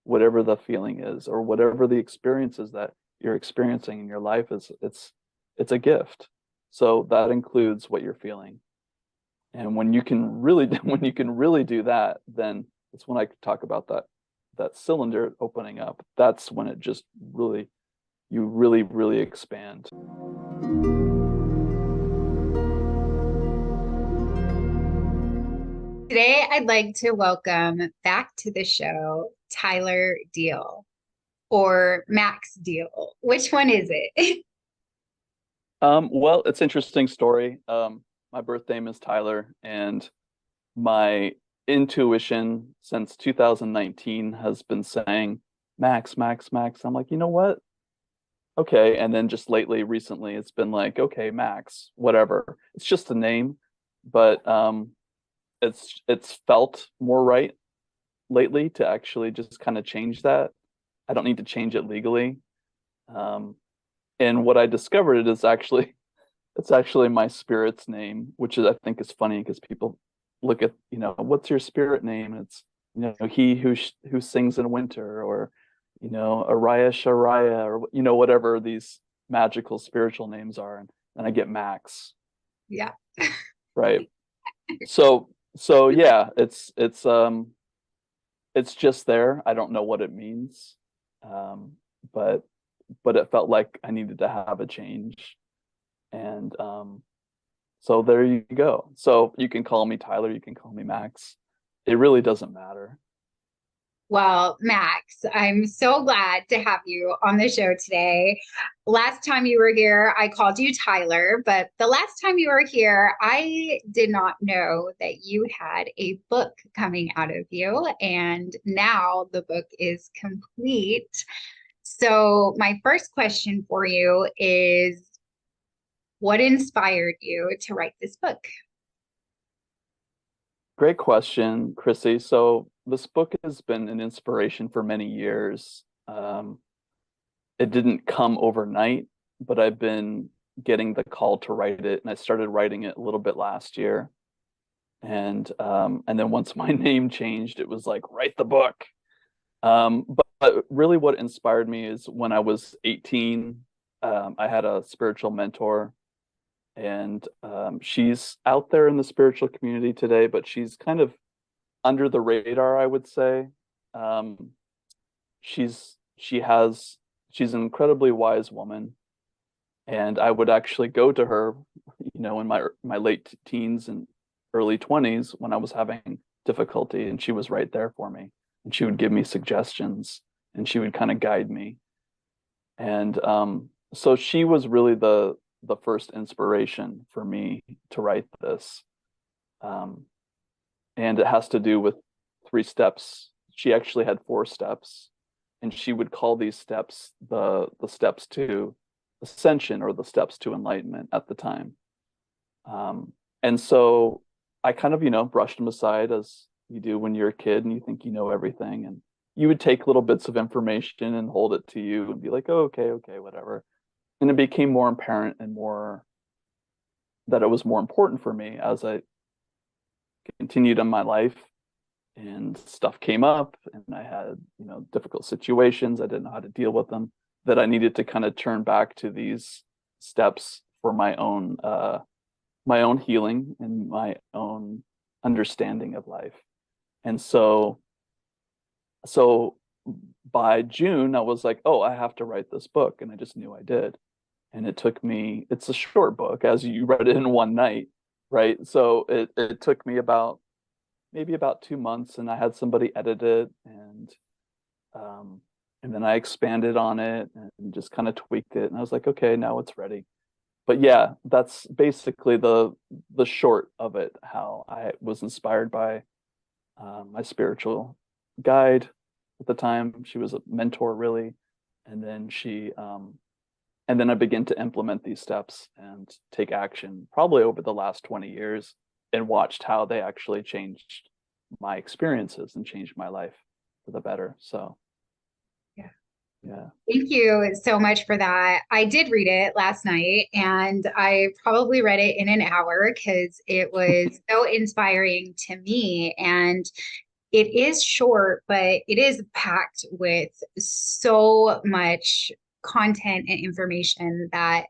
whatever the feeling is, or whatever the experience is that you're experiencing in your life is, it's a gift. So that includes what you're feeling. And when you can really when you can really do that, then it's when I talk about that cylinder opening up. That's when it just really, you really, really expand. Today, I'd like to welcome back to the show Tyler Deal or Max Deal. Which one is it? Well, it's an interesting story. My birth name is Tyler, and my intuition since 2019 has been saying Max, Max, Max. I'm like, you know what? Okay. And then just recently, it's been like, okay, Max, whatever. It's just a name, but it's felt more right lately to actually just kind of change that. I don't need to change it legally. Um, and what I discovered it is actually it's actually my spirit's name, which is I think is funny because people look at, what's your spirit name? And it's, he who sings in winter, or, Araya Sharaya, or whatever these magical spiritual names are, and I get Max, Yeah. right? So yeah, it's just there. I don't know what it means, um, but it felt like I needed to have a change, and so there you go. So you can call me Tyler, you can call me Max. It really doesn't matter. Well, Max, I'm so glad to have you on the show today. Last time you were here, I called you Tyler, but the last time you were here, I did not know that you had a book coming out of you, and now the book is complete. So, my first question for you is, what inspired you to write this book? Great question, Chrissy. So this book has been an inspiration for many years. It didn't come overnight, but I've been getting the call to write it, and I started writing it a little bit last year. And then once my name changed, it was like, write the book. But really, what inspired me is when I was 18, I had a spiritual mentor, and she's out there in the spiritual community today, but she's kind of under the radar, I would say. Um, she's she has she's an incredibly wise woman, and I would actually go to her, in my late teens and early 20s when I was having difficulty, and she was right there for me, and she would give me suggestions, and she would kind of guide me. And so she was really the first inspiration for me to write this. Um, and it has to do with 3 steps. She actually had 4 steps, and she would call these steps the steps to ascension, or the steps to enlightenment at the time. And so I kind of, brushed them aside, as you do when you're a kid and you think you know everything. And you would take little bits of information and hold it to you and be like, oh, okay, okay, whatever. And it became more apparent and more that it was more important for me as I continued in my life, and stuff came up, and I had, difficult situations. I didn't know how to deal with them, that I needed to kind of turn back to these steps for my own healing and my own understanding of life. And so by June, I was like, oh, I have to write this book. And I just knew I did. And it's a short book, as you read it in one night, right? So it took me maybe about 2 months, and I had somebody edit it, um, and then I expanded on it and just kind of tweaked it. And I was like, okay, now it's ready. But yeah, that's basically the short of it, how I was inspired by my spiritual guide at the time. She was a mentor, really. And then and then I began to implement these steps and take action probably over the last 20 years, and watched how they actually changed my experiences and changed my life for the better. So, Yeah. yeah. Thank you so much for that. I did read it last night, and I probably read it in an hour because it was so inspiring to me. And it is short, but it is packed with so much content and information that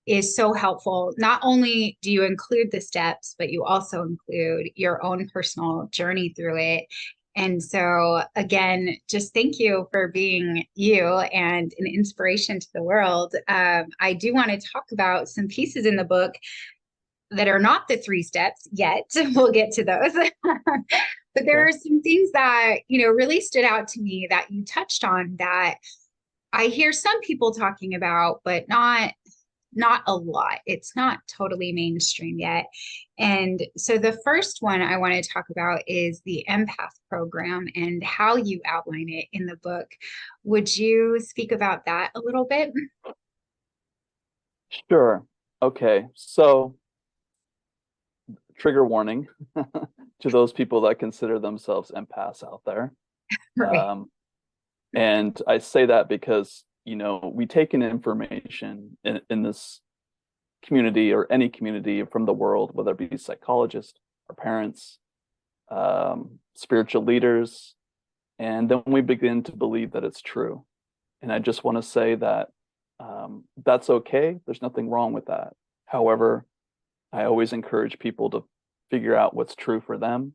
is so helpful. Not only do you include the steps, but you also include your own personal journey through it. And so, again, just thank you for being you and an inspiration to the world. I do want to talk about some pieces in the book that are not the three steps yet. We'll get to those. But there Okay. are some things that, really stood out to me that you touched on that I hear some people talking about, but not a lot. It's not totally mainstream yet. And so the first one I want to talk about is the empath program and how you outline it in the book. Would you speak about that a little bit? Sure. Okay. So, trigger warning to those people that consider themselves empaths out there. Right. Um, and I say that because, we take in information in this community or any community from the world, whether it be psychologists or parents, spiritual leaders, and then we begin to believe that it's true. And I just want to say that that's okay. There's nothing wrong with that. However, I always encourage people to figure out what's true for them,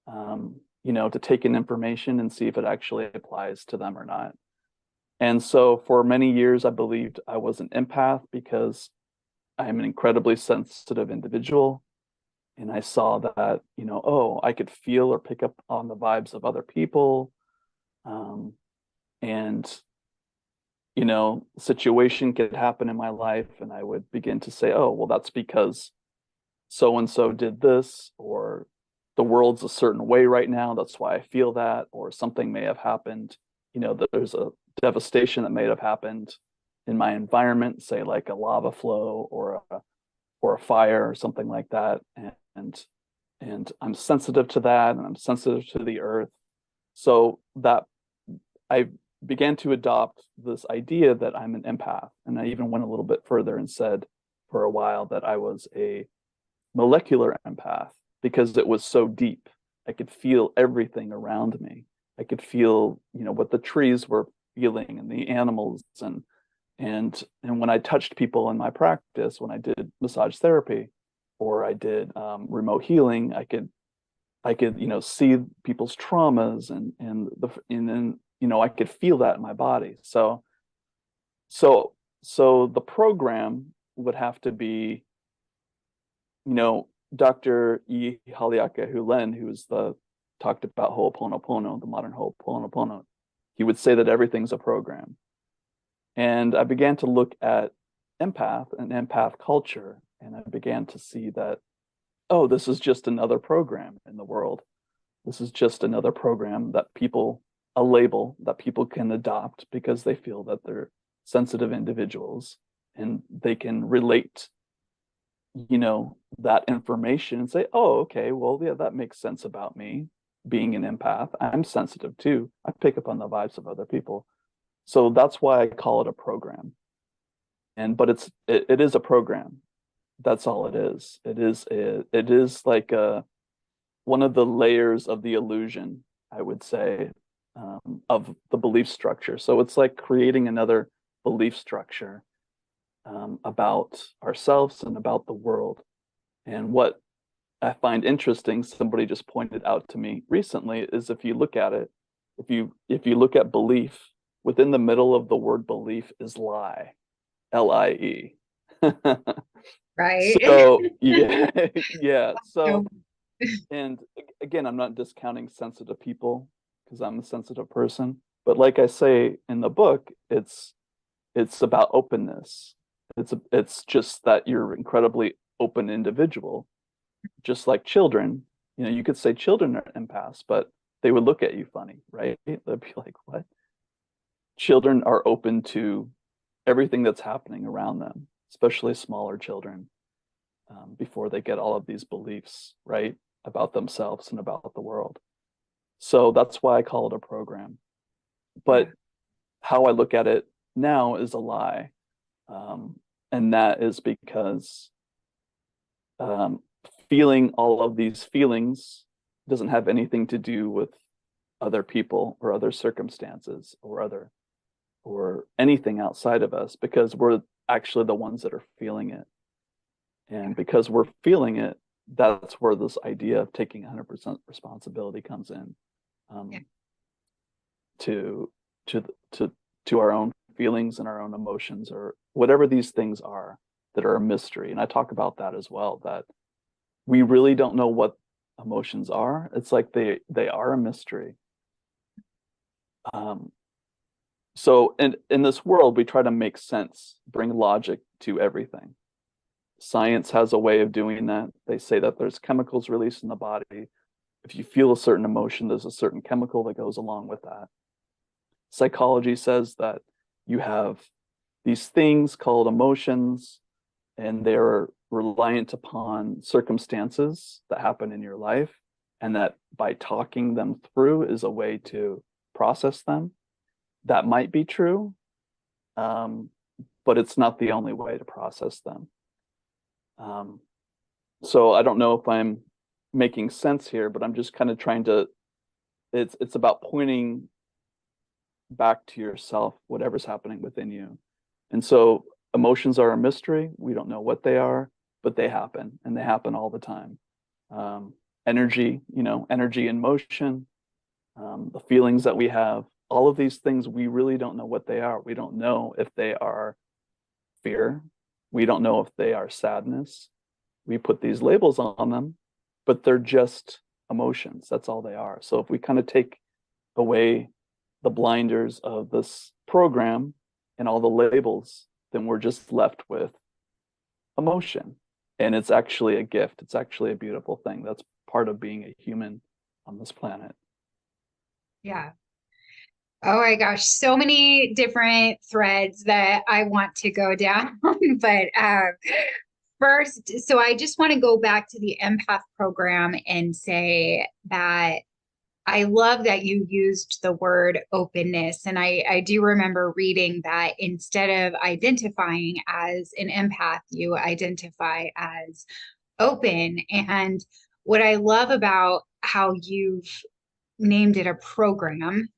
to take in information and see if it actually applies to them or not. And so for many years, I believed I was an empath because I'm an incredibly sensitive individual. And I saw that, oh, I could feel or pick up on the vibes of other people. And situation could happen in my life, and I would begin to say, oh, well, that's because so and so did this, or the world's a certain way right now. That's why I feel that, or something may have happened. That there's a devastation that may have happened in my environment, say like a lava flow or a fire or something like that, and I'm sensitive to that, and I'm sensitive to the earth. So that I began to adopt this idea that I'm an empath. And I even went a little bit further and said for a while that I was a molecular empath because it was so deep. I could feel everything around me. I could feel, what the trees were feeling and the animals and when I touched people in my practice, when I did massage therapy or I did remote healing, I could see people's traumas and then I could feel that in my body. So the program would have to be, Dr. E. Haliaka Hulen, who's talked about Ho'oponopono, the modern Ho'oponopono. He would say that everything's a program. And I began to look at empath and empath culture, and I began to see that, oh, this is just another program in the world. This is just another program a label that people can adopt because they feel that they're sensitive individuals and they can relate, that information and say, oh, okay, well, yeah, that makes sense about me being an empath. I'm sensitive too. I pick up on the vibes of other people. So that's why I call it a program. But it is a program. That's all it is. It is like one of the layers of the illusion, I would say, of the belief structure. So it's like creating another belief structure about ourselves and about the world. And what I find interesting, somebody just pointed out to me recently, is if you look at it, if you look at belief, within the middle of the word belief is lie, Lie. Right. So yeah, yeah. So and again, I'm not discounting sensitive people because I'm a sensitive person, but like I say in the book, it's about openness. It's just that you're incredibly open individual, just like children. You could say children are empaths, but they would look at you funny, right? They'd be like, "What?" Children are open to everything that's happening around them, especially smaller children, before they get all of these beliefs, right, about themselves and about the world. So that's why I call it a program. Yeah. But how I look at it now is a lie. And that is because um, feeling all of these feelings doesn't have anything to do with other people or other circumstances or anything outside of us, because we're actually the ones that are feeling it. And because we're feeling it, that's where this idea of taking 100% responsibility comes in, Yeah. to to to our own feelings and our own emotions, or whatever these things are that are a mystery. And I talk about that as well, that we really don't know what emotions are. It's like they are a mystery. So in this world, we try to make sense, bring logic to everything. Science has a way of doing that. They say that there's chemicals released in the body. If you feel a certain emotion, there's a certain chemical that goes along with that. Psychology says that you have these things called emotions, and they're reliant upon circumstances that happen in your life, and that by talking them through is a way to process them. That might be true, but it's not the only way to process them. So I don't know if I'm making sense here, but I'm just kind of trying to, it's about pointing back to yourself, whatever's happening within you. And so emotions are a mystery. We don't know what they are, but they happen, and they happen all the time. Energy, energy in motion, the feelings that we have, all of these things, we really don't know what they are. We don't know if they are fear. We don't know if they are sadness. We put these labels on them, but they're just emotions. That's all they are. So if we kind of take away the blinders of this program and all the labels, then we're just left with emotion. And it's actually a gift. It's actually a beautiful thing. That's part of being a human on this planet. Yeah. Oh my gosh, so many different threads that I want to go down. But first, so I just want to go back to the empath program and say that I love that you used the word openness. And I do remember reading that instead of identifying as an empath, you identify as open. And what I love about how you've named it a program,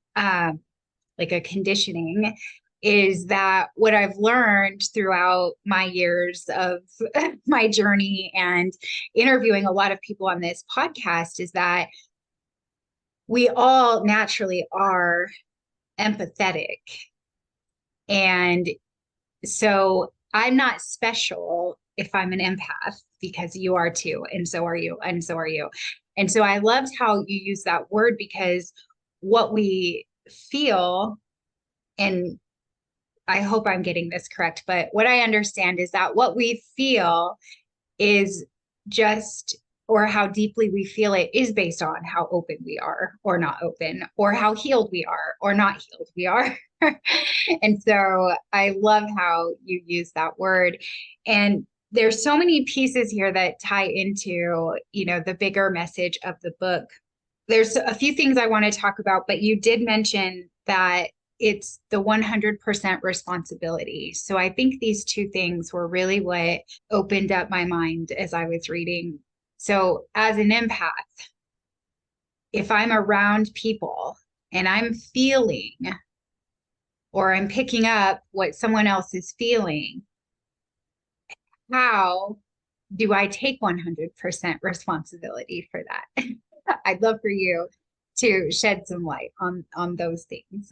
like a conditioning, is that what I've learned throughout my years of my journey and interviewing a lot of people on this podcast is that we all naturally are empathetic. And so I'm not special if I'm an empath, because you are too, and so are you, and so are you. And so I loved how you use that word, because what we feel, and I hope I'm getting this correct, but what I understand is that what we feel is just, or how deeply we feel it is based on how open we are or not open, or how healed we are or not healed we are. And so I love how you use that word. And there's so many pieces here that tie into, the bigger message of the book. There's a few things I want to talk about, but you did mention that it's the 100% responsibility. So I think these two things were really what opened up my mind as I was reading. So as an empath, if I'm around people and I'm feeling, or I'm picking up what someone else is feeling, how do I take 100% responsibility for that? I'd love for you to shed some light on those things.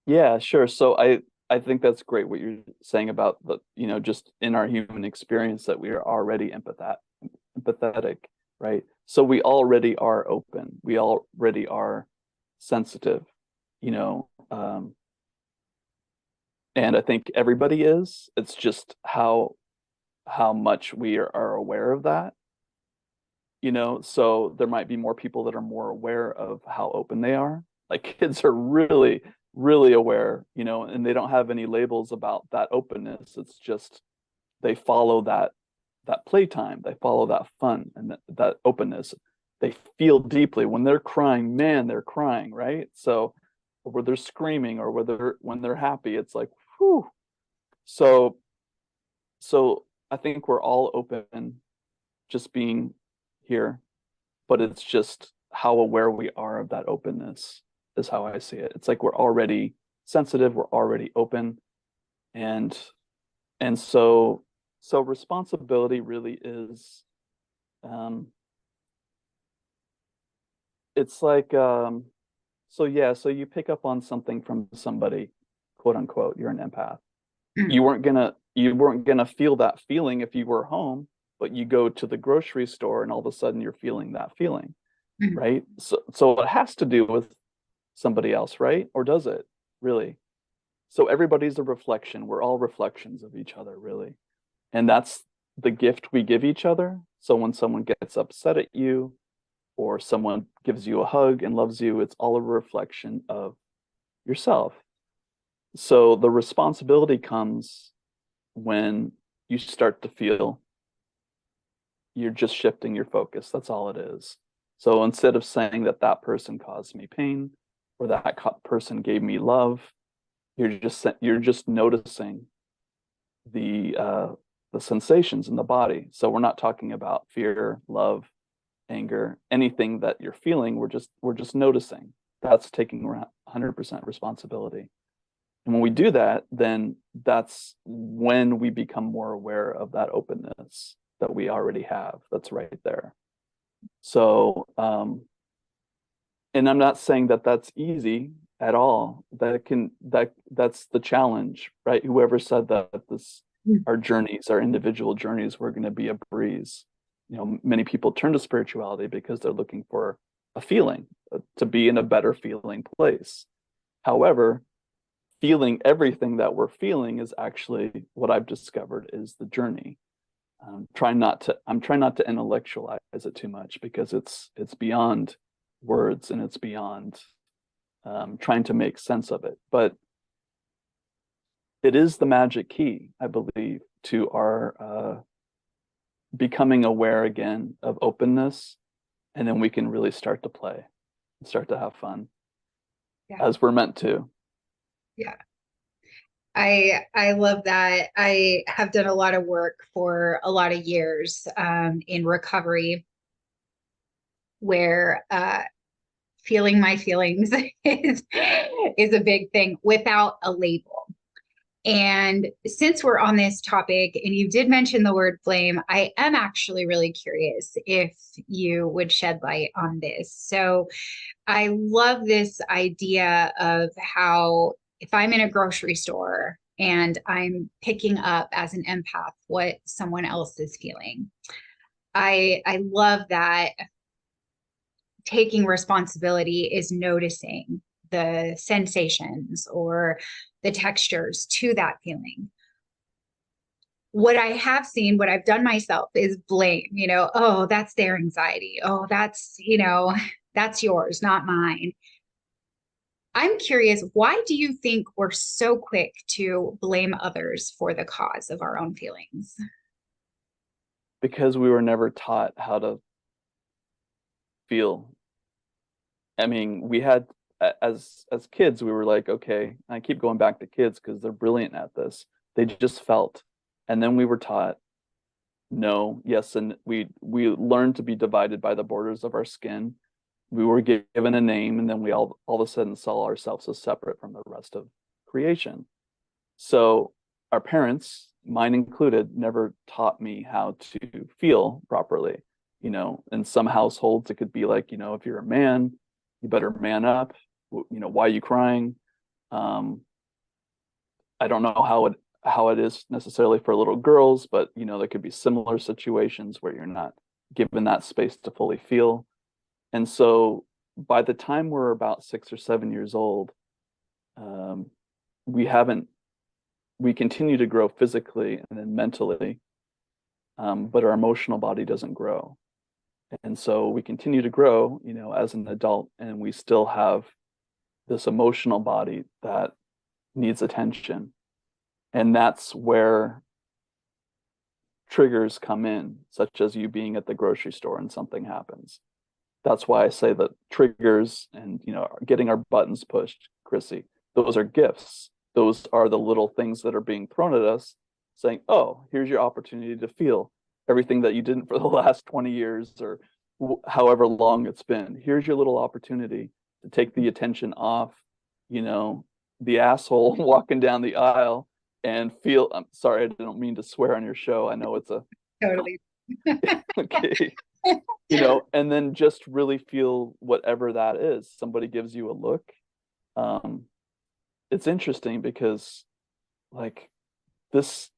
Yeah, sure. So I think that's great what you're saying about the, just in our human experience, that we are already empathetic, right? So we already are open. We already are sensitive, you know. And I think everybody is. It's just how much we are aware of that, so there might be more people that are more aware of how open they are. Like kids are really, really aware, and they don't have any labels about that openness. It's just they follow that playtime, they follow that fun and that openness. They feel deeply when they're crying, man, they're crying, right? So where they're screaming, or whether when they're happy, it's like whew. So I think we're all open, just being here, but it's just how aware we are of that openness is how I see it. It's like we're already sensitive, we're already open, and so responsibility really is, um, it's like, so yeah, so you pick up on something from somebody, quote unquote, you're an empath. Mm, You weren't gonna feel that feeling if you were home, but you go to the grocery store and all of a sudden you're feeling that feeling, mm, right? So it has to do with somebody else, right? Or does it really? So everybody's a reflection. We're all reflections of each other, really. And that's the gift we give each other. So when someone gets upset at you or someone gives you a hug and loves you, it's all a reflection of yourself. So the responsibility comes when you start to feel you're just shifting your focus. That's all it is. So instead of saying that that person caused me pain or that person gave me love, you're just noticing the uh, the sensations in the body. So we're not talking about fear, love, anger, anything that you're feeling. We're just noticing. That's taking 100% responsibility. And when we do that, then that's when we become more aware of that openness that we already have. That's right there. So, and I'm not saying that that's easy at all. That's the challenge, right? Whoever said that mm. our journeys, our individual journeys, were going to be a breeze. Many people turn to spirituality because they're looking for a feeling, to be in a better feeling place. However, feeling everything that we're feeling is actually what I've discovered is the journey. I'm trying not to intellectualize it too much because it's beyond words and it's beyond trying to make sense of it. But it is the magic key, I believe, to our becoming aware again of openness, and then we can really start to play and start to have fun Yeah. as we're meant to. Yeah. I love that. I have done a lot of work for a lot of years in recovery where feeling my feelings is a big thing without a label. And since we're on this topic, and you did mention the word blame, I am actually really curious if you would shed light on this. So I love this idea of how if I'm in a grocery store and I'm picking up as an empath what someone else is feeling. I love that taking responsibility is noticing the sensations or the textures to that feeling. What I have seen, what I've done myself is blame, oh, that's their anxiety. Oh, that's yours, not mine. I'm curious, why do you think we're so quick to blame others for the cause of our own feelings? Because we were never taught how to feel. I mean, we had as kids, we were like, okay, I keep going back to kids because they're brilliant at this. They just felt. And then we were taught no, yes, and we learned to be divided by the borders of our skin. We were given a name, and then we all of a sudden saw ourselves as separate from the rest of creation. So our parents, mine included, never taught me how to feel properly. In some households, it could be like, if you're a man, you better man up. Why are you crying? Um, I don't know how it is necessarily for little girls, but there could be similar situations where you're not given that space to fully feel. And so by the time we're about 6 or 7 years old, um, we haven't we continue to grow physically and then mentally, but our emotional body doesn't grow. And so we continue to grow, as an adult, and we still have this emotional body that needs attention. And that's where triggers come in, such as you being at the grocery store and something happens. That's why I say that triggers and getting our buttons pushed, Chrissy, those are gifts. Those are the little things that are being thrown at us, saying, "Oh, here's your opportunity to feel everything that you didn't for the last 20 years or however long it's been. Here's your little opportunity to take the attention off, you know, the asshole walking down the aisle and feel. I'm sorry, I don't mean to swear on your show. I know it's a Totally. okay, and then just really feel whatever that is. Somebody gives you a look. Um, it's interesting because like this,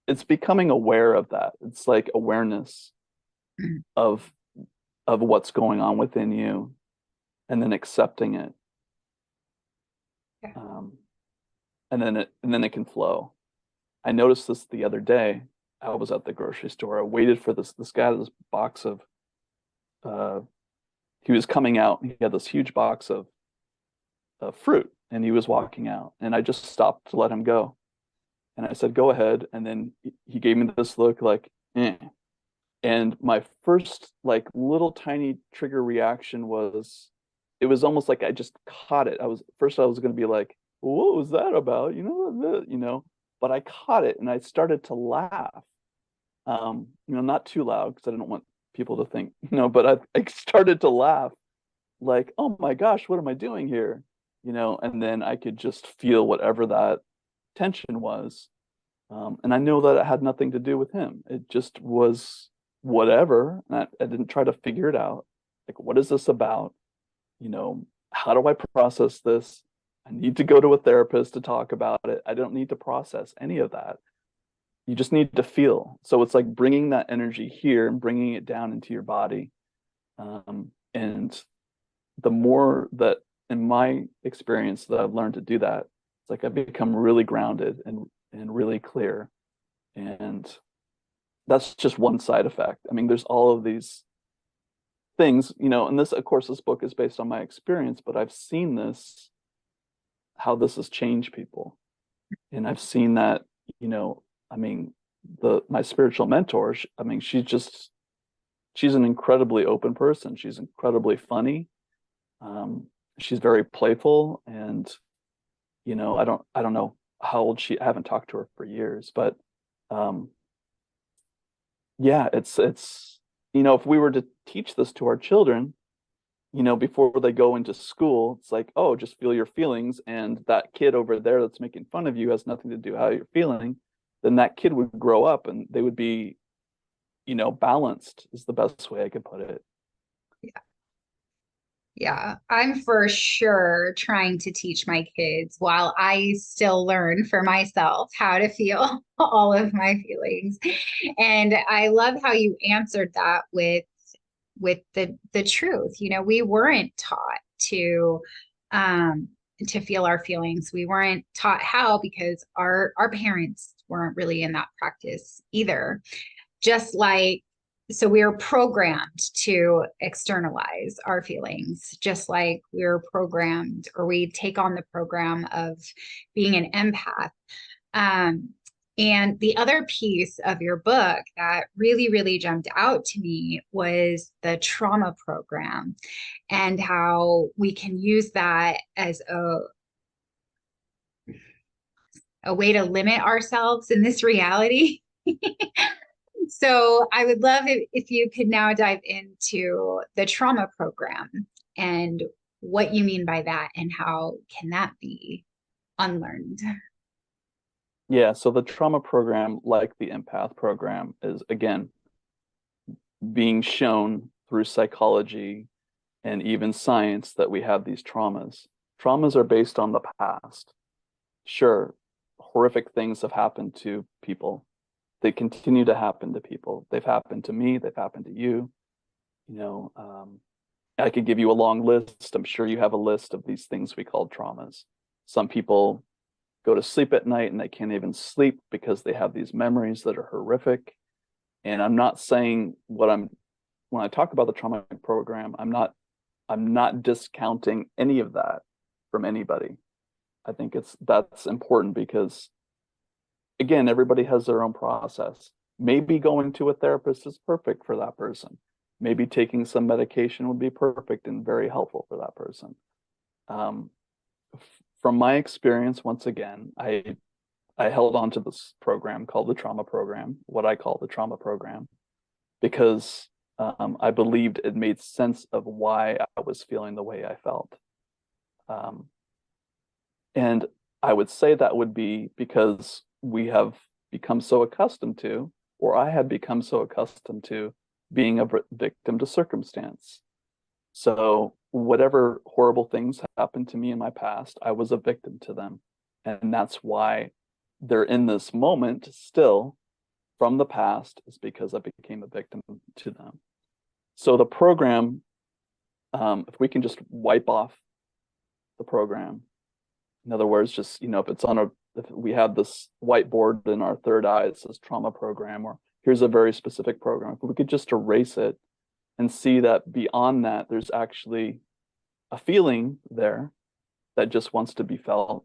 it's becoming aware of that. It's like awareness of what's going on within you, and then accepting it. Yeah. Um, and then it can flow. I noticed this the other day. I was at the grocery store. I waited for this guy, this box of uh he was coming out. He had this huge box of fruit, and he was walking out, and I just stopped to let him go. And I said, "Go ahead." And then he gave me this look like, eh. And my first like little tiny trigger reaction was, it was almost like I just caught it. I was going to be like, "What was that about?" But I caught it and I started to laugh. Not too loud because I didn't want people to think, but I started to laugh like, "Oh my gosh, what am I doing here?" And then I could just feel whatever that tension was. And I know that it had nothing to do with him. It just was whatever. And I didn't try to figure it out. Like, what is this about? How do I process this? I need to go to a therapist to talk about it. I don't need to process any of that. You just need to feel. So it's like bringing that energy here and bringing it down into your body. And the more that, in my experience, that I've learned to do that, it's like I've become really grounded and really clear. And that's just one side effect. I mean, there's all of these things, and this, of course, this book is based on my experience, but I've seen this, how this has changed people. And I've seen that, I mean, my spiritual mentor, I mean, she's an incredibly open person. She's incredibly funny. She's very playful, and I don't know how old I haven't talked to her for years, but um, yeah, it's if we were to teach this to our children, before they go into school, it's like, oh, just feel your feelings, and that kid over there that's making fun of you has nothing to do with how you're feeling. Then that kid would grow up and they would be, balanced, is the best way I could put it. Yeah, I'm for sure trying to teach my kids while I still learn for myself how to feel all of my feelings. And I love how you answered that with the truth. We weren't taught to feel our feelings. We weren't taught how because our parents weren't really in that practice either. Just like so we are programmed to externalize our feelings, just like we're programmed or we take on the program of being an empath. Um, and the other piece of your book that really, really jumped out to me was the trauma program and how we can use that as a way to limit ourselves in this reality. So I would love if you could now dive into the trauma program and what you mean by that and how can that be unlearned? Yeah, so the trauma program, like the empath program, is again being shown through psychology and even science that we have these traumas. Traumas are based on the past. Sure, horrific things have happened to people. They continue to happen to people. They've happened to me, they've happened to you. You know, I could give you a long list. I'm sure you have a list of these things we call traumas. Some people go to sleep at night and they can't even sleep because they have these memories that are horrific. And I'm not saying when I talk about the trauma program, I'm not discounting any of that from anybody. I think that's important because again, everybody has their own process. Maybe going to a therapist is perfect for that person. Maybe taking some medication would be perfect and very helpful for that person. Um, from my experience, once again, I held on to this program called the trauma program, what I call the trauma program, because I believed it made sense of why I was feeling the way I felt. Um, and I would say that would be because we have become so accustomed to, or I had become so accustomed to, being a victim to circumstance. So whatever horrible things happened to me in my past, I was a victim to them. And that's why they're in this moment still from the past, is because I became a victim to them. So the program, if we can just wipe off the program, in other words, just, if it's on if we have this whiteboard in our third eye, it says trauma program, or here's a very specific program. If we could just erase it and see that beyond that, there's actually a feeling there that just wants to be felt.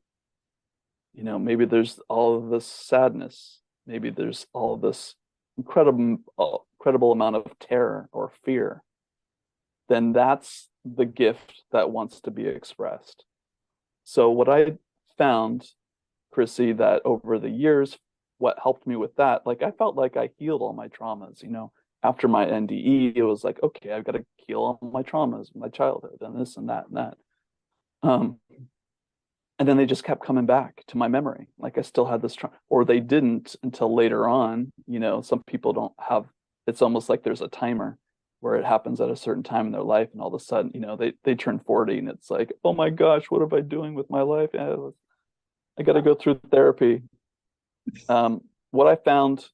Maybe there's all of this sadness. Maybe there's all of this incredible amount of terror or fear. Then that's the gift that wants to be expressed. So what I found, Chrissy, that over the years, what helped me with that, like I felt like I healed all my traumas. After my NDE, it was like, okay, I've got to heal all my traumas, my childhood, and this and that and that. And then they just kept coming back to my memory. Like I still had this trauma, or they didn't until later on. Some people don't have, it's almost like there's a timer where it happens at a certain time in their life, and all of a sudden, they turn 40 and it's like, oh my gosh, what am I doing with my life? I got to go through therapy. What I found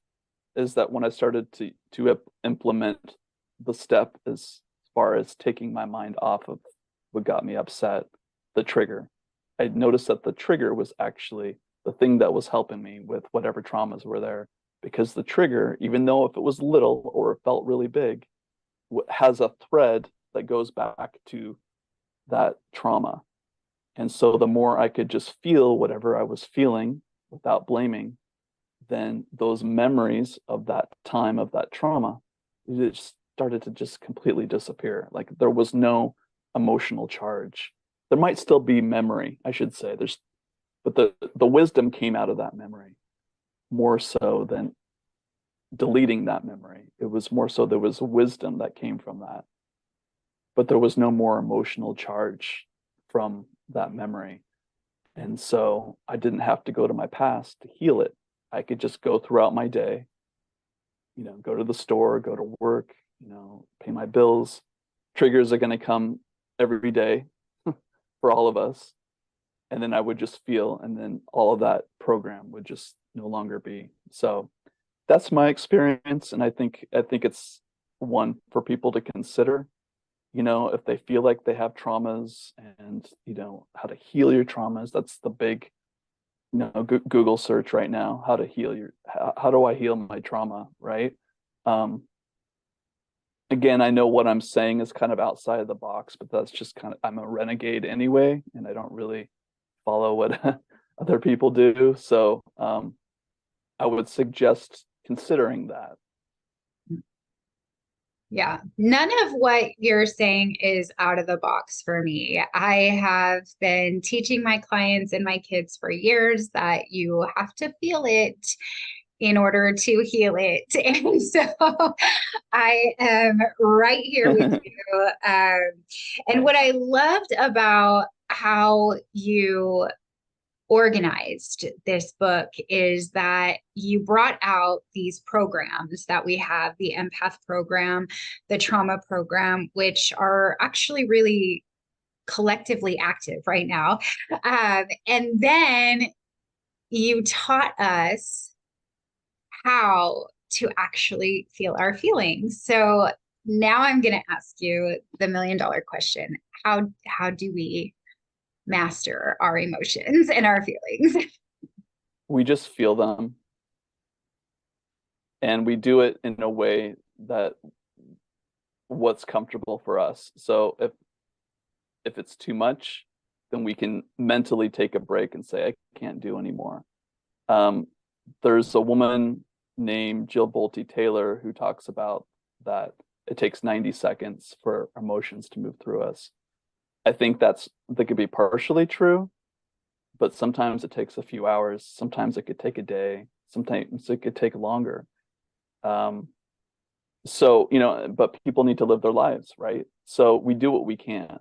is that when I started to implement the step as far as taking my mind off of what got me upset, the trigger, I noticed that the trigger was actually the thing that was helping me with whatever traumas were there. Because the trigger, even though if it was little or it felt really big, has a thread that goes back to that trauma. And so the more I could just feel whatever I was feeling without blaming, then those memories of that time, of that trauma, it just started to just completely disappear. Like there was no emotional charge. There might still be memory, I should say. But the wisdom came out of that memory more so than deleting that memory. It was more so there was wisdom that came from that. But there was no more emotional charge from that memory. And so I didn't have to go to my past to heal it. I could just go throughout my day, go to the store, go to work, pay my bills. Triggers are going to come every day for all of us. And then I would just feel, and then all of that program would just no longer be. So that's my experience. And I think it's one for people to consider, if they feel like they have traumas, and, how to heal your traumas. That's the big, Google search right now, how do I heal my trauma, right? Again, I know what I'm saying is kind of outside of the box, but that's just I'm a renegade anyway, and I don't really follow what other people do. So I would suggest considering that. Yeah, none of what you're saying is out of the box for me. I have been teaching my clients and my kids for years that you have to feel it in order to heal it. And so I am right here with you. And what I loved about how you organized this book is that you brought out these programs that we have, the empath program, the trauma program, which are actually really collectively active right now. And then you taught us how to actually feel our feelings. So now I'm going to ask you the $1,000,000 question. How do we master our emotions and our feelings? We just feel them, and we do it in a way that what's comfortable for us. So if it's too much, then we can mentally take a break and say, I can't do anymore. There's a woman named Jill Bolte Taylor who talks about that it takes 90 seconds for emotions to move through us. I think that could be partially true, but sometimes it takes a few hours. Sometimes it could take a day. Sometimes it could take longer. So, but people need to live their lives, right? So we do what we can.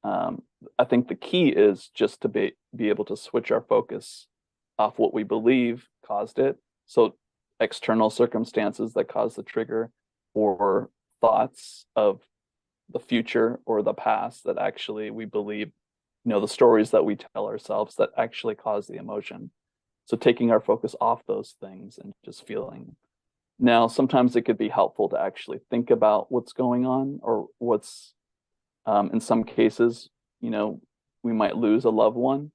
I think the key is just to be able to switch our focus off what we believe caused it. So external circumstances that cause the trigger, or thoughts of the future or the past that actually we believe, the stories that we tell ourselves that actually cause the emotion. So taking our focus off those things and just feeling. Now, sometimes it could be helpful to actually think about what's going on, or what's, in some cases, we might lose a loved one.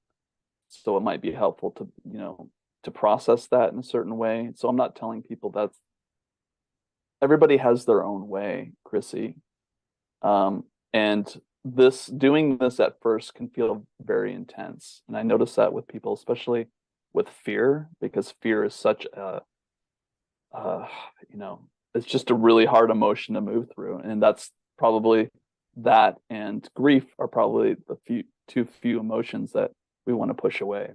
So it might be helpful to process that in a certain way. So I'm not telling people that everybody has their own way, Chrissy. And doing this at first can feel very intense. And I notice that with people, especially with fear, because fear is such uh, it's just a really hard emotion to move through. And that's probably, that and grief are probably the too few emotions that we want to push away.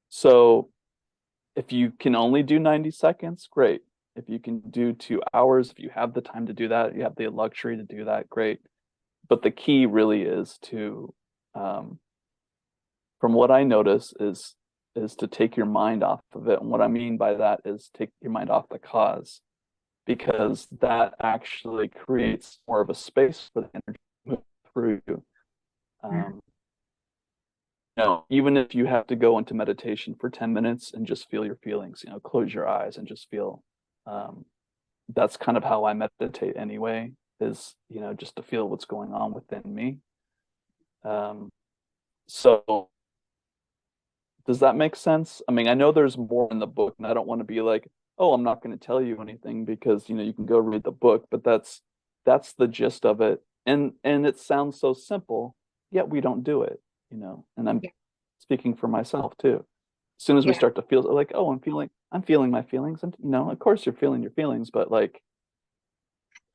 So if you can only do 90 seconds, great. If you can do 2 hours, if you have the time to do that, you have the luxury to do that, great. But the key really is to, from what I notice, is to take your mind off of it. And what I mean by that is take your mind off the cause, because that actually creates more of a space for the energy to move through you. Um, Even if you have to go into meditation for 10 minutes and just feel your feelings, close your eyes and just feel. Um, that's kind of how I meditate anyway, is, just to feel what's going on within me. So does that make sense? I mean, I know there's more in the book, and I don't want to be like, oh, I'm not going to tell you anything, because, you can go read the book, but that's the gist of it. And it sounds so simple, yet we don't do it, and I'm Yeah. speaking for myself too. As soon as we Yeah. start to feel like, oh, I'm feeling my feelings, and of course you're feeling your feelings, but like,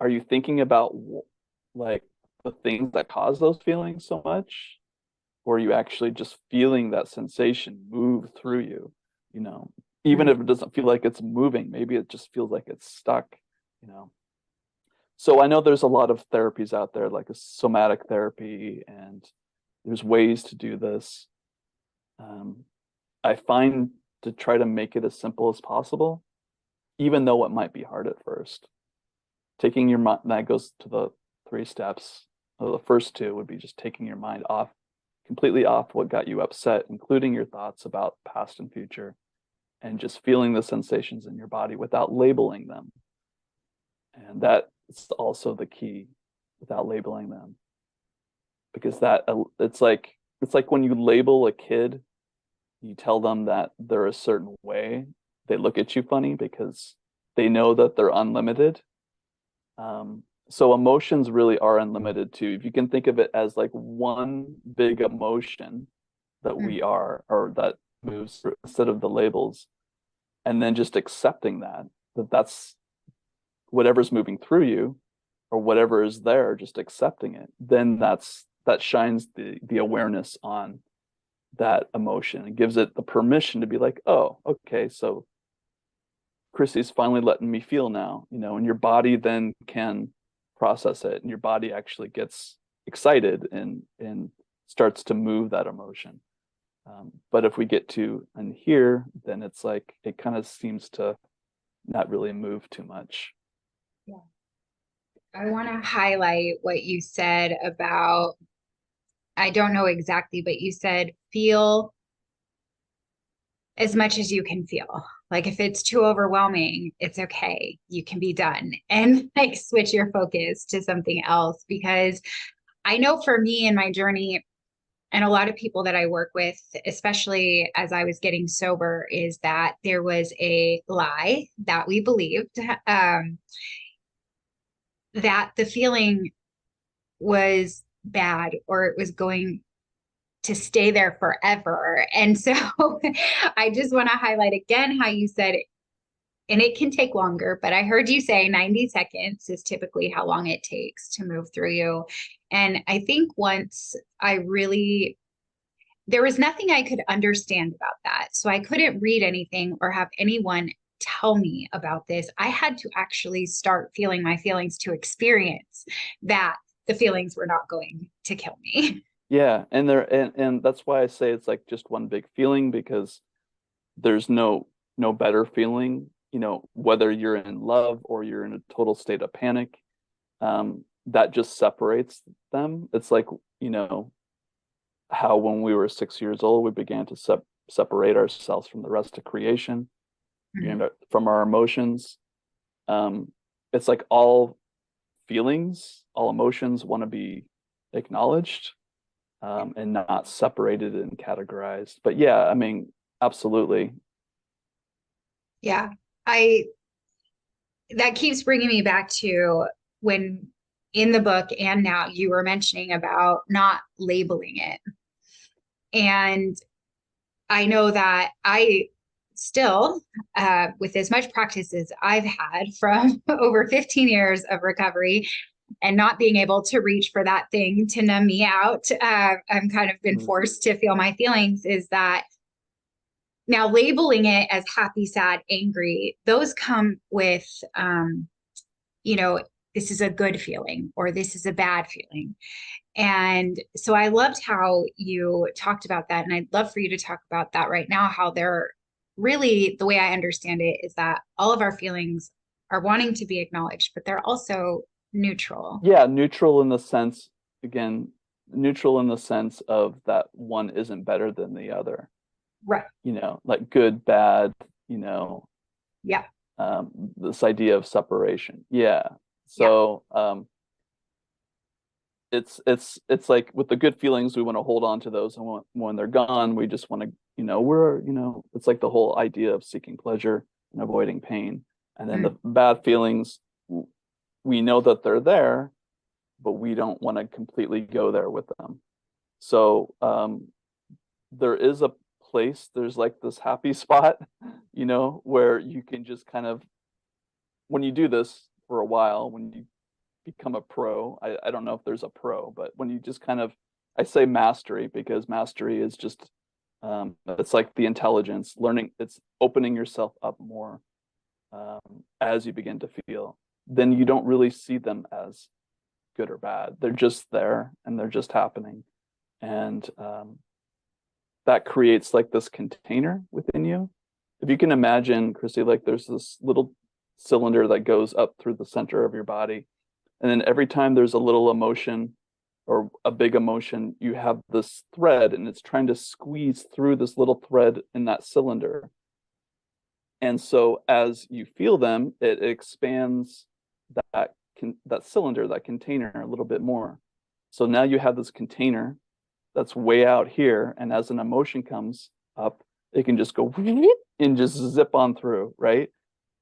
are you thinking about like the things that cause those feelings so much? Or are you actually just feeling that sensation move through you, you know, even Mm. if it doesn't feel like it's moving, maybe it just feels like it's stuck, you know. So I know there's a lot of therapies out there, like a somatic therapy, and there's ways to do this. Um, I find to try to make it as simple as possible, even though it might be hard at first. Taking your mind, that goes to the 3 steps. The first two would be just taking your mind off, completely off what got you upset, including your thoughts about past and future, and just feeling the sensations in your body without labeling them. And that's also the key, without labeling them, because it's like when you label a kid, you tell them that they're a certain way, they look at you funny because they know that they're unlimited. So emotions really are unlimited too. If you can think of it as like one big emotion that Mm. we are, or that moves through, instead of the labels, and then just accepting that's whatever's moving through you, or whatever is there, just accepting it, then that shines the awareness on that emotion and gives it the permission to be like, oh, okay, so Chrissy's finally letting me feel now, and your body then can process it, and your body actually gets excited and starts to move that emotion. But if we get to in here, then it's like it kind of seems to not really move too much. Yeah. I want to highlight what you said about, I don't know exactly, but you said feel as much as you can feel. Like if it's too overwhelming, it's okay. You can be done and like switch your focus to something else. Because I know for me in my journey, and a lot of people that I work with, especially as I was getting sober, is that there was a lie that we believed, that the feeling was bad or it was going to stay there forever. And so I just want to highlight again how you said, and it can take longer, but I heard you say 90 seconds is typically how long it takes to move through you. And I think once there was nothing I could understand about that. So I couldn't read anything or have anyone tell me about this. I had to actually start feeling my feelings to experience that the feelings were not going to kill me. Yeah, and that's why I say it's like just one big feeling, because there's no better feeling, whether you're in love or you're in a total state of panic. That just separates them. It's like, how when we were 6 years old, we began to separate ourselves from the rest of creation, Mhm. from our emotions. It's like all feelings, all emotions want to be acknowledged, and not separated and categorized. But yeah, I mean, absolutely. Yeah. That keeps bringing me back to when in the book and now you were mentioning about not labeling it. And I know that I still, with as much practice as I've had from over 15 years of recovery and not being able to reach for that thing to numb me out, I'm kind of been Mhm. forced to feel my feelings, is that now labeling it as happy, sad, angry, those come with, you know, this is a good feeling or this is a bad feeling. And so I loved how you talked about that. And I'd love for you to talk about that right now, how they're really, the way I understand it is that all of our feelings are wanting to be acknowledged, but they're also neutral. Yeah, neutral in the sense, again, neutral in the sense of that one isn't better than the other, Right. like good, bad, you know, Yeah. this idea of separation. Yeah. Yeah. So it's like with the good feelings, we want to hold on to those, and when they're gone, we just want to, it's like the whole idea of seeking pleasure and avoiding pain. And then the Mm. bad feelings, we know that they're there, but we don't want to completely go there with them. So there is a place, there's like this happy spot, where you can just kind of, when you do this for a while, when you become a pro, I don't know if there's a pro, but when you just kind of, I say mastery because mastery is just, it's like the intelligence, learning, it's opening yourself up more, as you begin to feel, then you don't really see them as good or bad. They're just there and they're just happening. And that creates like this container within you. If you can imagine, Chrissy, like there's this little cylinder that goes up through the center of your body. And then every time there's a little emotion or a big emotion, you have this thread and it's trying to squeeze through this little thread in that cylinder. And so as you feel them, it expands that cylinder, that container a little bit more. So now you have this container that's way out here, and as an emotion comes up, it can just go and just zip on through, right?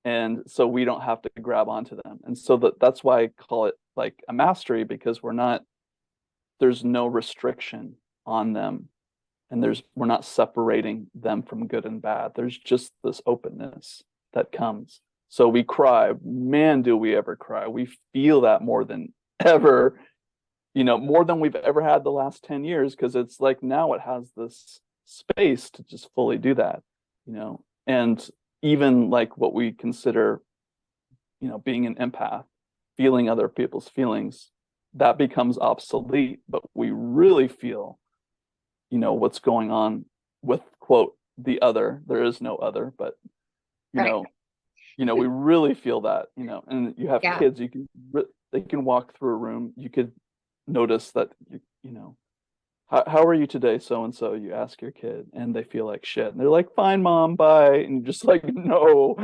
And so we don't have to grab onto them. And so that's why I call it like a mastery, because there's no restriction on them, and we're not separating them from good and bad. There's just this openness that comes. So we cry, man, do we ever cry? We feel that more than ever, more than we've ever had the last 10 years, because it's like now it has this space to just fully do that, and even like what we consider, being an empath, feeling other people's feelings, that becomes obsolete, but we really feel, what's going on with, quote, the other. There is no other, but you Right. know we really feel that, and you have Yeah. kids, they can walk through a room, you could notice that, how are you today, so and so, you ask your kid, and they feel like shit, and they're like, fine mom, bye, and you're just like, no,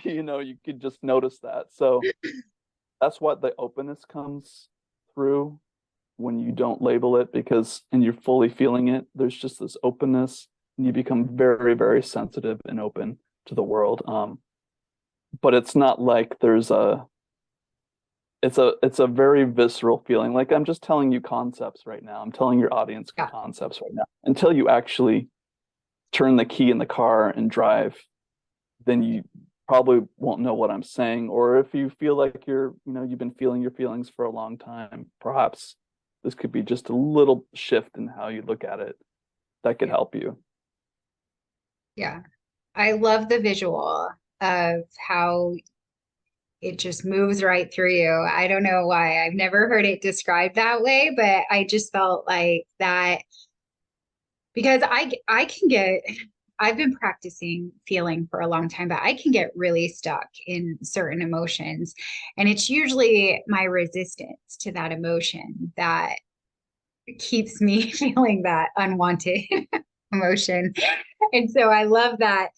you could just notice that. So that's what the openness comes through when you don't label it, because and you're fully feeling it, there's just this openness, and you become very, very sensitive and open to the world. But it's not like it's a very visceral feeling. Like I'm just telling you concepts right now. I'm telling your audience Yeah. concepts right now. Until you actually turn the key in the car and drive, then you probably won't know what I'm saying. Or if you feel like you've been feeling your feelings for a long time, perhaps this could be just a little shift in how you look at it that could Yeah. help you. Yeah. I love the visual of how it just moves right through you. I don't know why. I've never heard it described that way, but I just felt like that because I can get I've been practicing feeling for a long time, but I can get really stuck in certain emotions. And it's usually my resistance to that emotion that keeps me feeling that unwanted emotion. And so I love that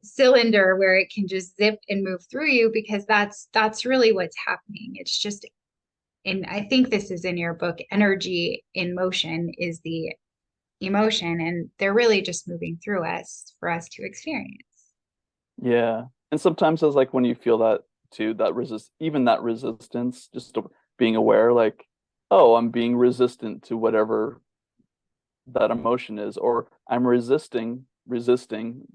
cylinder where it can just zip and move through you because that's really what's happening. It's just, and I think this is in your book, energy in motion is the emotion, and they're really just moving through us for us to experience. Yeah. And sometimes it's like when you feel that too, that even that resistance, just being aware, like, oh, I'm being resistant to whatever that emotion is, or I'm resisting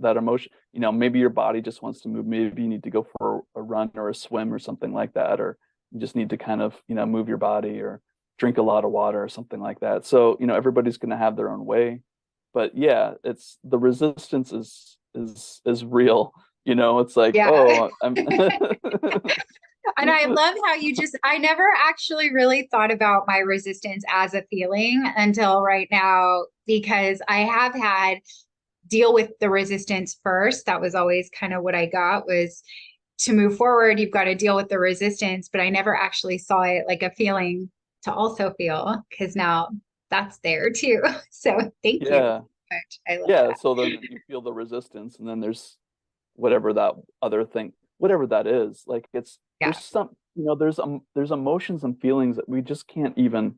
that emotion. Maybe your body just wants to move. Maybe you need to go for a run or a swim or something like that, or you just need to kind of, move your body or drink a lot of water or something like that. So, everybody's going to have their own way. But yeah, it's the resistance is real. It's like, Yeah. oh, I'm And I love how I never actually really thought about my resistance as a feeling until right now, because I have had deal with the resistance first. That was always kind of what I got was to move forward, you've got to deal with the resistance, but I never actually saw it like a feeling to also feel because now that's there too. So thank you yeah. so much. I love Yeah, that. so then you feel the resistance, and then there's whatever that other thing, whatever that is. Like Yeah. there's some, there's emotions and feelings that we just can't even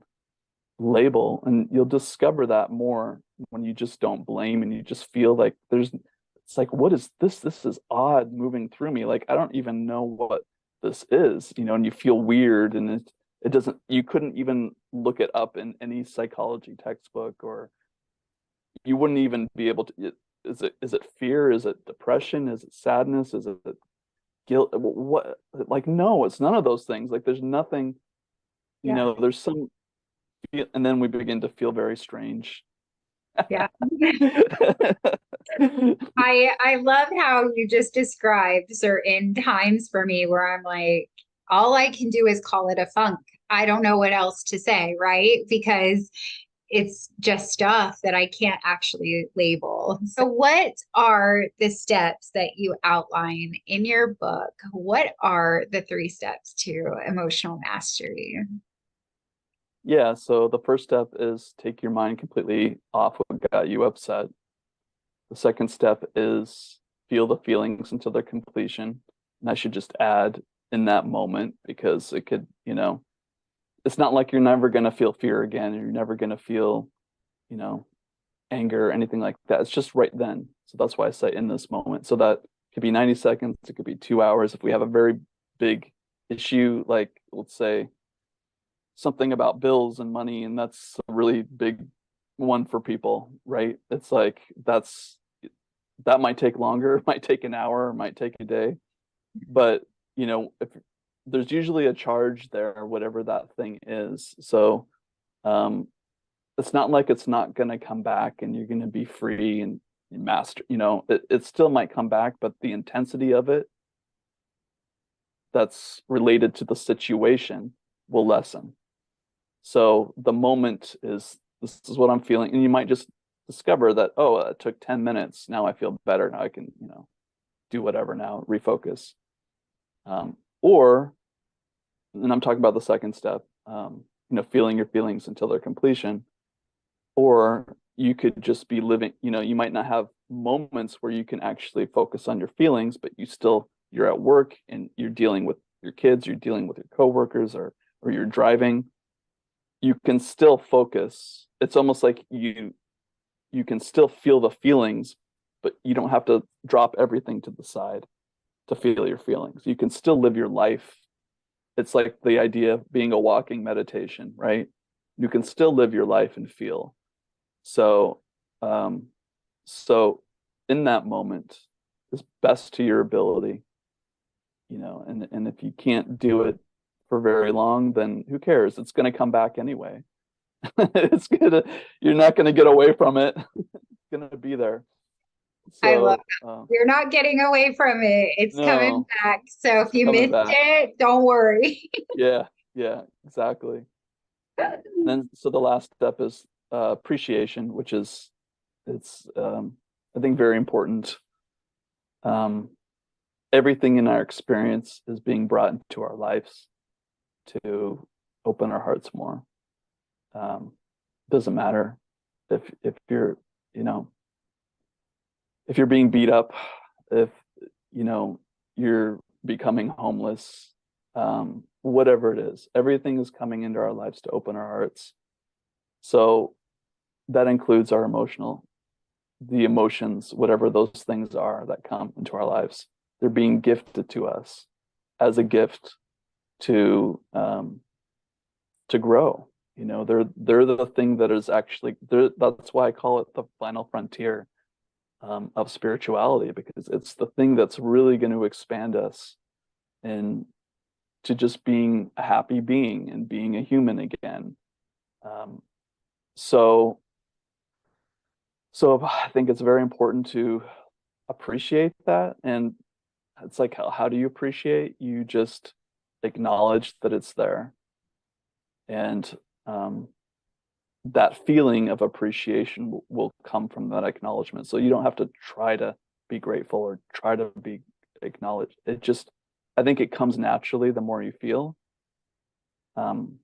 label, and you'll discover that more when you just don't blame and you just feel like it's like, what is this? This is odd moving through me. Like I don't even know what this is, and you feel weird, and it doesn't, you couldn't even look it up in any psychology textbook, or you wouldn't even be able to. Is it fear? Is it depression? Is it sadness? Is it guilt? What? Like, no, it's none of those things. Like, there's nothing. Yeah. There's some, and then we begin to feel very strange. Yeah. I love how you just described certain times for me where I'm like, all I can do is call it a funk. I don't know what else to say, right? Because it's just stuff that I can't actually label. So, what are the steps that you outline in your book? What are the 3 steps to emotional mastery? Yeah, so the first step is take your mind completely off what got you upset. The second step is feel the feelings until their completion. And I should just add in that moment because it could, it's not like you're never going to feel fear again, or you're never going to feel, you know, anger or anything like that. It's just right then. So that's why I say in this moment. So that could be 90 seconds, it could be 2 hours. If we have a very big issue, like let's say something about bills and money, and that's a really big one for people, right? It's like that might take longer, it might take an hour, it might take a day. But if there's usually a charge there, whatever that thing is. So um it's not like it's not going to come back and you're going to be free and master, it still might come back, but the intensity of it that's related to the situation will lessen. So the moment is, this is what I'm feeling, and you might just discover that, oh, it took 10 minutes, now I feel better, now I can do whatever, now refocus. Or, and I'm talking about the second step, feeling your feelings until their completion. Or you could just be living, you might not have moments where you can actually focus on your feelings, but you're at work and you're dealing with your kids, you're dealing with your coworkers, or you're driving. You can still focus. It's almost like you can still feel the feelings, but you don't have to drop everything to the side to feel your feelings. You can still live your life. It's like the idea of being a walking meditation, right? You can still live your life and feel. So, so in that moment, as best to your ability, and if you can't do it for very long, then who cares? It's going to come back anyway. You're not going to get away from it. It's going to be there. I love So you're not getting away from it. It's coming no, back. So if it's you coming missed back. it, don't worry. Yeah, yeah, exactly. And then so the last step is appreciation, which is it's I think very important. Um, Everything in our experience is being brought into our lives to open our hearts more. Um, doesn't matter if you're, you know, if you're being beat up, if you know you're becoming homeless, whatever it is, everything is coming into our lives to open our hearts. So that includes our the emotions, whatever those things are that come into our lives. They're being gifted to us as a gift to grow. You know, they're the thing that is actually there. That's why I call it the final frontier of spirituality, because it's the thing that's really going to expand us and to just being a happy being and being a human again. Um, so so I think it's very important to appreciate that. And it's like how do you appreciate? You just acknowledge that it's there. And that feeling of appreciation will come from that acknowledgement. So you don't have to try to be grateful or try to be acknowledged. It just, I think it comes naturally the more you feel. Um,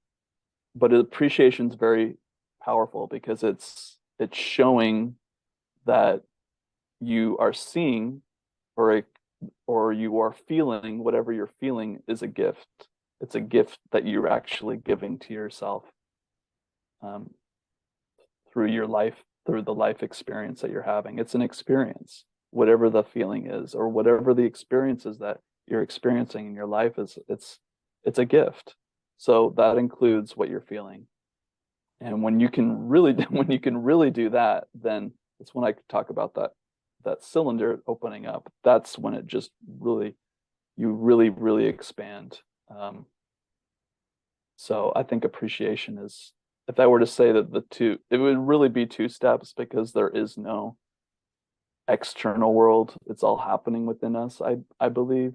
but appreciation is very powerful because it's showing that you are seeing or or you are feeling whatever you're feeling is a gift. It's a gift that you're actually giving to yourself. Um, through your life, through the life experience that you're having. It's an experience, whatever the feeling is, or whatever the experiences that you're experiencing in your life is. It's a gift. So that includes what you're feeling. And when you can really when you can really do that, then it's when I talk about that cylinder opening up. That's when it just really you really expand. So I think appreciation is, if I were to say that the two, it would really be two steps because there is no external world. It's all happening within us. I believe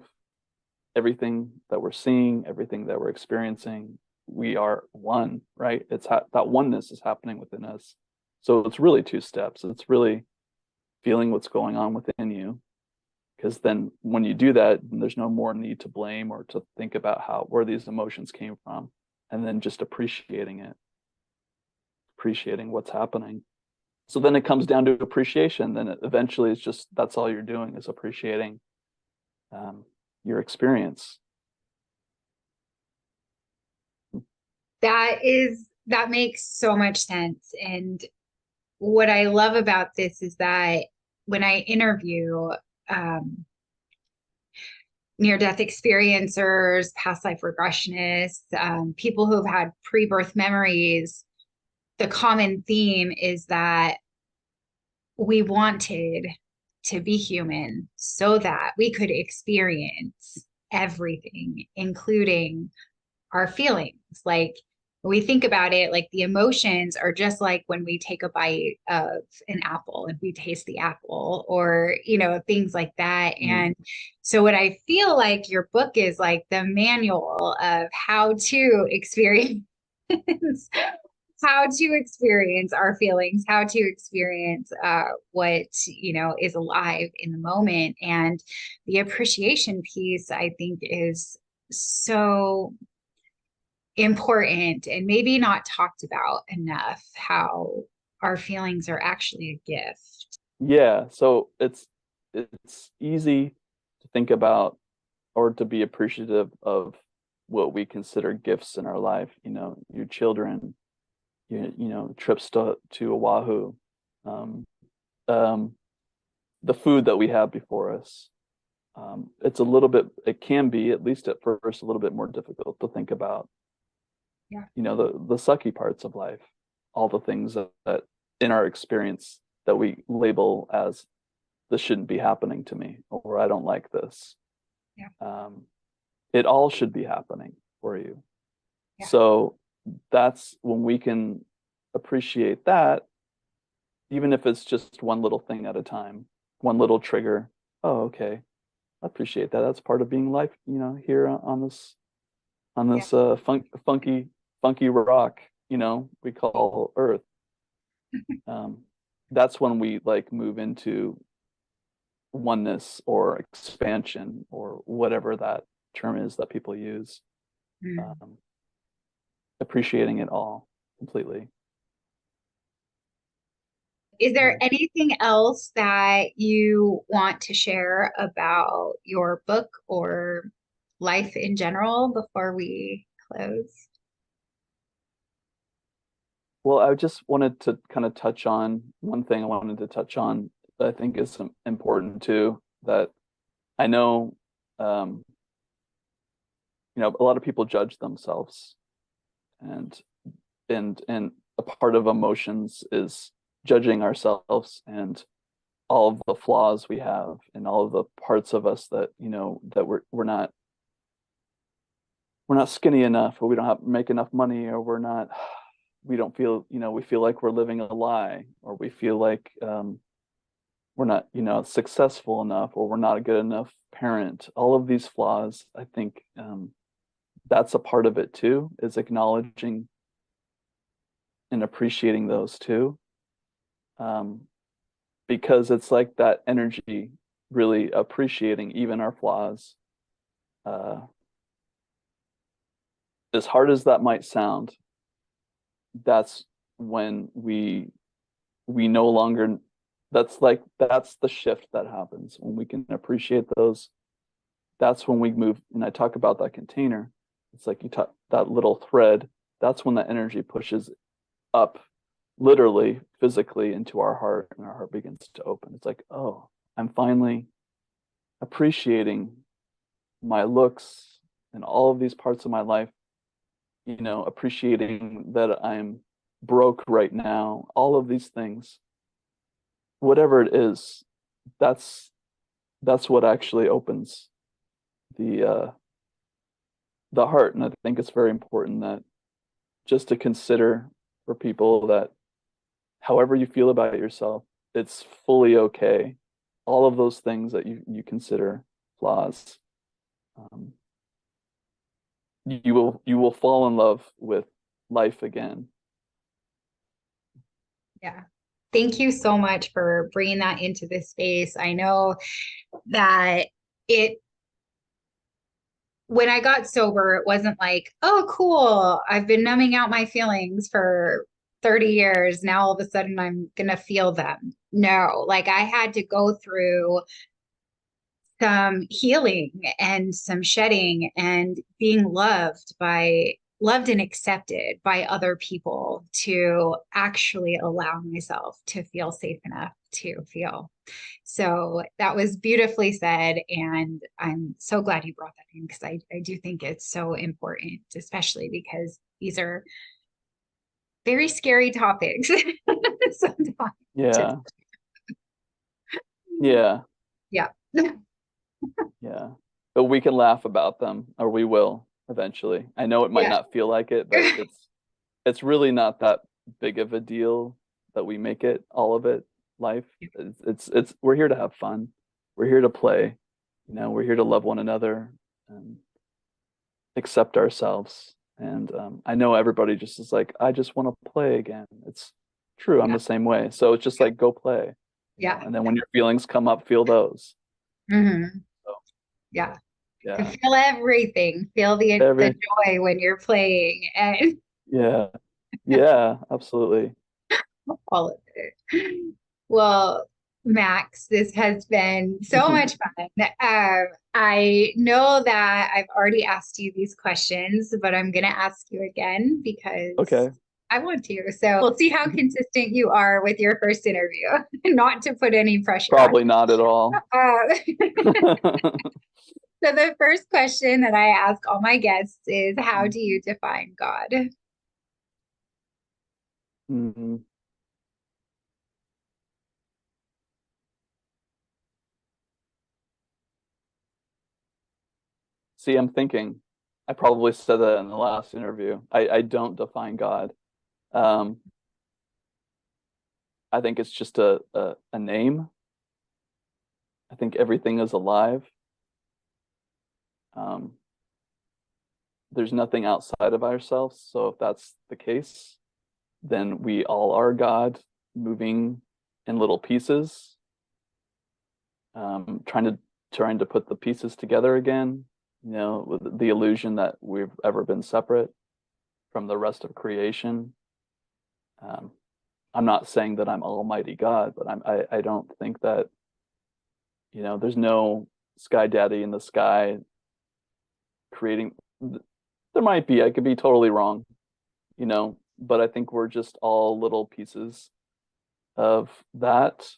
everything that we're seeing, everything that we're experiencing, we are one, right? That oneness is happening within us. So it's really two steps. It's really feeling what's going on within you. Because then when you do that, there's no more need to blame or to think about where these emotions came from, and then just appreciating it, appreciating what's happening. So then it comes down to appreciation. Then eventually it's just that's all you're doing is appreciating um, your experience. That makes so much sense. And what I love about this is that when I interview um, near-death experiencers, past life regressionists, people who have had pre-birth memories, the common theme is that we wanted to be human so that we could experience everything, including our feelings. Like when we think about it, like the emotions are just like when we take a bite of an apple and we taste the apple, or, things like that. Mm. And so, what I feel like your book is like the manual of how to experience. How to experience our feelings, how to experience what is alive in the moment, and the appreciation piece. I think is so important and maybe not talked about enough, how our feelings are actually a gift. Yeah, so it's easy to think about or to be appreciative of what we consider gifts in our life. You know, your children, trips to Oahu, um, um, the food that we have before us. It can be, at least at first, a little bit more difficult to think about, Yeah. the sucky parts of life, all the things that in our experience that we label as this shouldn't be happening to me, or I don't like this. Yeah. It all should be happening for you. Yeah. So that's when we can appreciate that, even if it's just one little thing at a time, one little trigger. Oh, okay. I appreciate that. That's part of being life, here on Yeah. this funky rock, we call Earth. Um, that's when we like move into oneness or expansion or whatever that term is that people use. Mm. Um, Appreciating it all completely. Is Yeah. there anything else that you want to share about your book or life in general before we close? Well, I just wanted to kind of touch on one thing I wanted to touch on that I think is important too, that I know, um, a lot of people judge themselves, and and a part of emotions is judging ourselves and all of the flaws we have and all of the parts of us that, that we're not skinny enough, or we don't make enough money, or we don't feel, we feel like we're living a lie, or we feel like, we're not, successful enough, or we're not a good enough parent. All of these flaws, I think, that's a part of it too, is acknowledging and appreciating those too. Um, because it's like that energy, really appreciating even our flaws. Uh, as hard as that might sound, that's when we no longer, that's the shift that happens when we can appreciate those. That's when we move, and I talk about that container. It's like you talk that little thread. That's when the energy pushes up, literally, physically, into our heart, and our heart begins to open. It's like, oh, I'm finally appreciating my looks and all of these parts of my life, appreciating that I'm broke right now, all of these things, whatever it is, that's that's what actually opens the uh the heart. And I think it's very important that just to consider for people that however you feel about yourself, it's fully okay. All of those things that you consider flaws, um, you will fall in love with life again. Yeah. Thank you so much for bringing that into this space. I know that it, when I got sober, it wasn't like, oh, cool, I've been numbing out my feelings for 30 years. Now all of a sudden I'm going to feel them. No, like I had to go through some healing and some shedding and being loved and accepted by other people to actually allow myself to feel safe enough to feel. So that was beautifully said. And I'm so glad you brought that in, because I do think it's so important, especially because these are very scary topics sometimes. Yeah, yeah, Yeah. yeah. But we can laugh about them, or we will eventually. I know it might Yeah. not feel like it, but it's really not that big of a deal that we make it, all of it, life. It's we're here to have fun. We're here to play. We're here to love one another and accept ourselves. And I know everybody just is like, I just want to play again. It's true. I'm Yeah. the same way. So it's just like, go play, Yeah. and then when your feelings come up, feel those. Hmm. So Yeah. yeah, Feel everything. Feel the every joy when you're playing and yeah, yeah, absolutely. all of it. Well, Max, this has been so much fun. I know that I've already asked you these questions, but I'm going to ask you again because Okay. I want to. So we'll see how consistent you are with your first interview, not to put any pressure on Probably not at all. you. So the first question that I ask all my guests is, how do you define God? Mhm. See, I'm thinking. I probably said that in the last interview. I don't define God. I think it's just a name. I think everything is alive. Um, there's nothing outside of ourselves. So if that's the case, then we all are God moving in little pieces, trying to put the pieces together again, with the illusion that we've ever been separate from the rest of creation. Um, I'm not saying that I'm Almighty God, but I don't think that, there's no sky daddy in the sky creating. There might be, I could be totally wrong, but I think we're just all little pieces of that,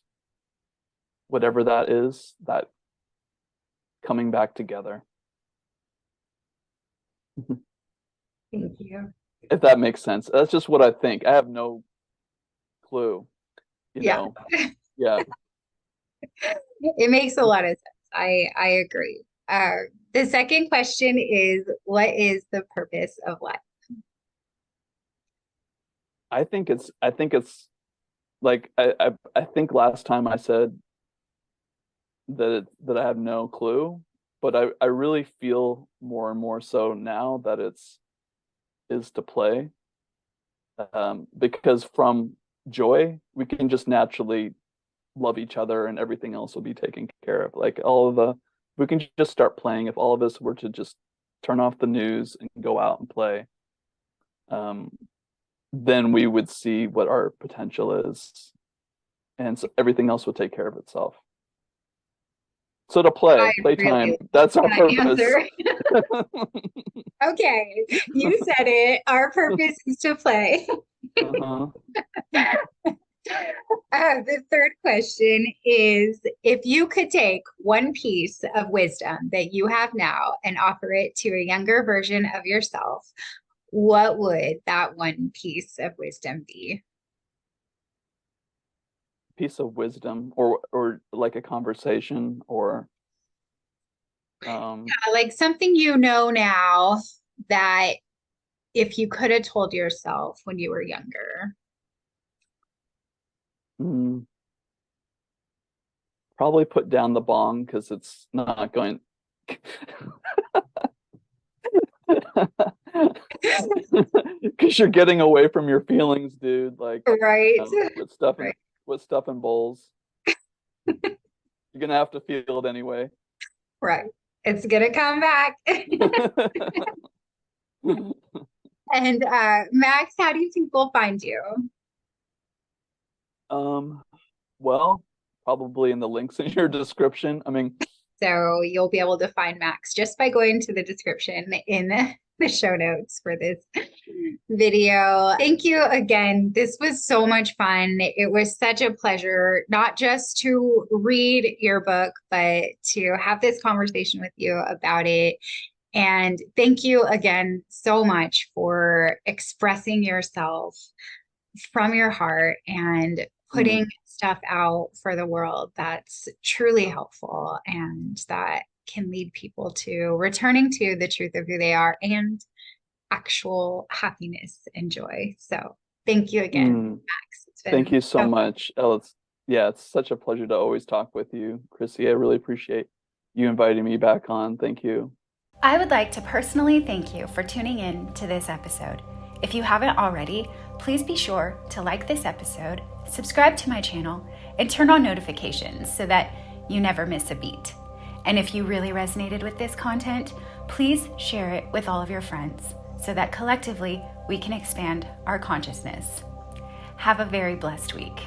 whatever that is, that coming back together. Thank you. If that makes sense. That's just what I think. I have no clue, Yeah. Yeah. It makes a lot of sense. I agree. The second question is, what is the purpose of life? I think it's like I think last time I said that I have no clue, but I really feel more and more so now that is to play. Because from joy we can just naturally love each other and everything else will be taken care of. Like we can just start playing. If all of us were to just turn off the news and go out and play, then we would see what our potential is, and so everything else would take care of itself. So to I playtime, really that's our that purpose. answer. Okay, you said it. Our purpose is to play. Uh-huh. The third question is, if you could take one piece of wisdom that you have now and offer it to a younger version of yourself, what would that one piece of wisdom be? Piece of wisdom, or like a conversation, or Like something you know now that if you could have told yourself when you were younger. probably put down the bong because it's not going. Because you're getting away from your feelings, dude. Like, Right. with stuff and Right. with stuff in bowls, you're gonna have to feel it anyway. Right. It's gonna come back. And Max, how do people find you? Well, probably in the links in your description. I mean, So you'll be able to find Max just by going to the description in the show notes for this video. Thank you again. This was so much fun. It was such a pleasure, not just to read your book, but to have this conversation with you about it. And thank you again so much for expressing yourself from your heart and putting stuff out for the world that's truly helpful and that can lead people to returning to the truth of who they are and actual happiness and joy. So thank you again, Max. Thank you so much. It's such a pleasure to always talk with you, Chrissy. I really appreciate you inviting me back on. Thank you. I would like to personally thank you for tuning in to this episode. If you haven't already, please be sure to like this episode, subscribe to my channel, and turn on notifications so that you never miss a beat. And if you really resonated with this content, please share it with all of your friends so that collectively we can expand our consciousness. Have a very blessed week.